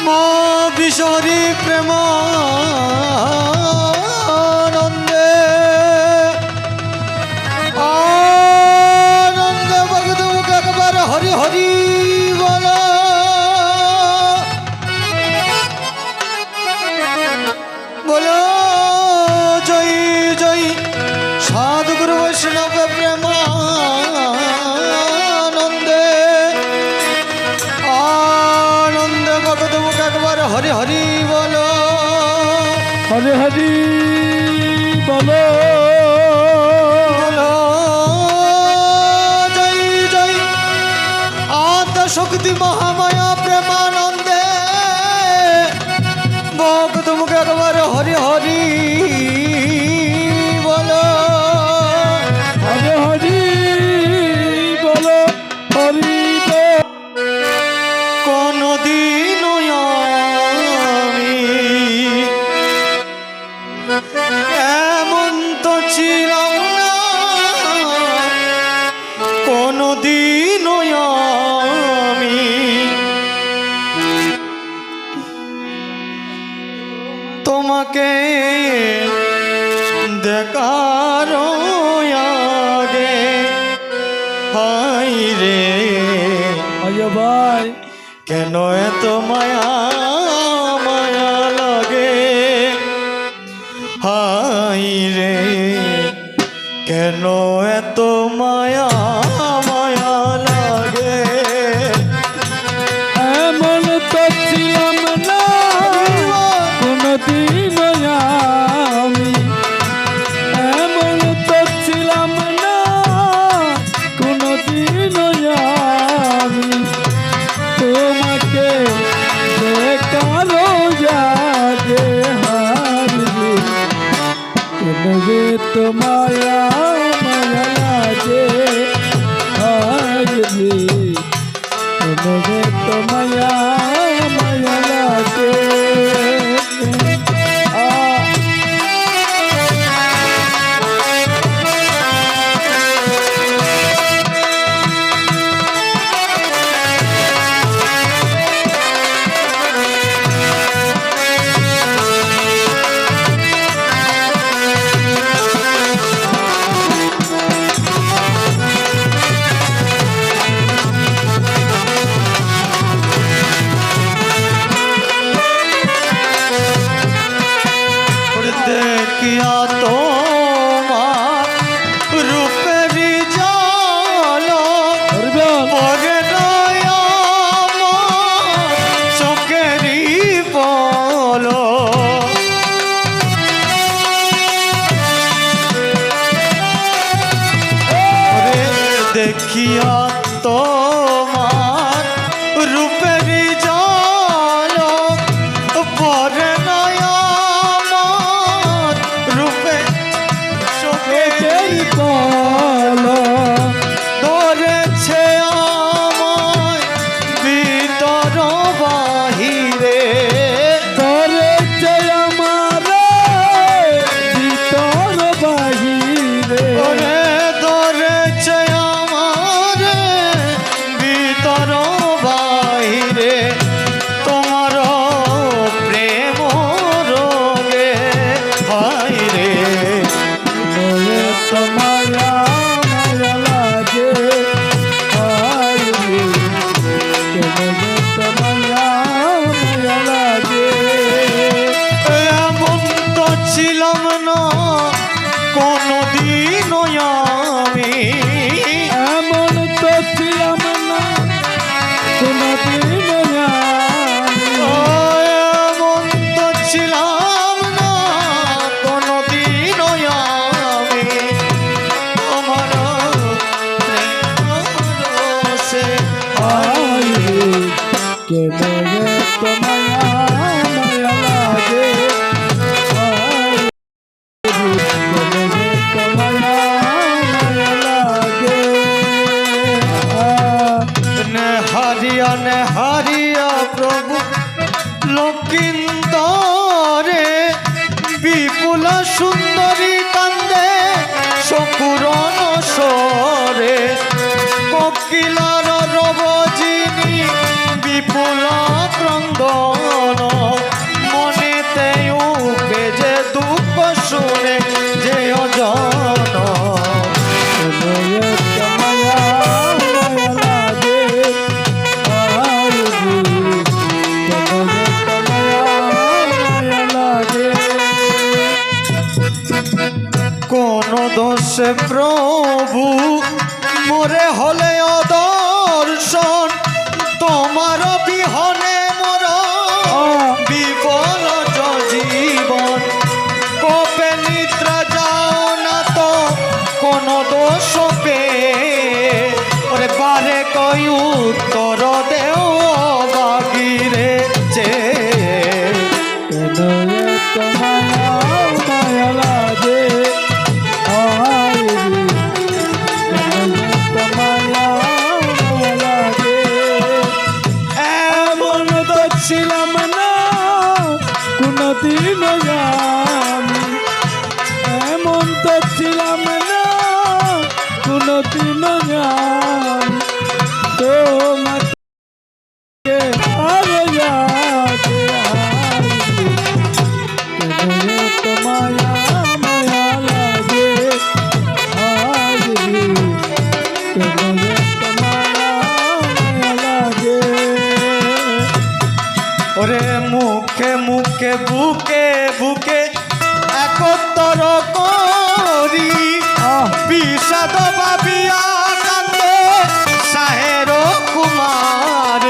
মা বিশরী প্রেমানন্দে আনন্দে ভগত মুখ একবার হরি হরি বলা বলো জয় জয় সাধুগুরু বৈষ্ণব প্রেমানন্দে আনন্দে ভগত মুখ একবার হরি হরি বলো হরে হরি বলো বলো জয় জয় আত্মা শক্তি মহামায়া প্রেমানন্দে ভগত মুখ একবার হরি হরি বলো হরে হরি বলো হরি কোনদিন আমি এমন তো ছিলাম না কোনদিন আমি তোমাকে দেখার আগে হাই রে আয় ভাই কেন এত মায়া মায়া লাগে হাই রে কেন এত মায়া মায়া লাগে এমন তো ছিলাম না কোনদিন আমি এমন তো ছিলাম না কোনদিন আমি তোমাকে দেখারো যাগে হারবে কেনবে তো মায়া মায়া লাগে হারবে কেনবে তো মায়া মায়া লাগে দেখিয়া তোমার রূপের ঝলক পরে নয়া চোখেরই পলক দেখিয়া তোমার রূপের ঝলক পরে নয়া রূপে চোখের পলক ধরেছে আমায় ভিতর বাহিরে ধরেছে আমারে ভিতর বাহিরে ওরে ধরেছে আমার ভিতর বাহিরে তোমার প্রেম রোগে হাইরে বলে তো মায়া মায়া লাগে হারবে কেনবে তো মায়া মায়া লাগে এমন তো ছিলাম না কোনদিন আমি এমন তো ছিলাম না কোনদিন আমি এমন তো ছিলাম না কোনদিন আমি আমার রসে হারবে কেনবে তো মায়া মায়া লাগে কেনবে তো মায়া মায়া লাগে হারিয়া প্রভু লক্ষিন্দরে বিপুল সুন্দরী কান্দে শকুরন সরে কোকিলার রবজিনী বিপুল ক্রন্দন সে প্রভু মোরে হলে অদর্শন তোমার বিহনে মোর বিফল জীবন কোপে নিদ্রা যাও না তো কোন দোষ পে ওরে বারে কই উত্তর দেও বাগিরে চে কেন এত মায়া মায়া লাগে আয় রে কেন এত মায়া মায়া লাগে এমন তো ছিলাম না কোনদিন আমি এমন তো ছিলাম না কোনদিন আমি তোমাকে আরে যাতে কেন এত মায়া মায়া লাগে আজ রে কেন এত মায়া মায়া লাগে ওরে মুখে মুখে বুকে বুকে একত্তর করি বিষাদ ভাবিয়া কান্দে সাহের কুমার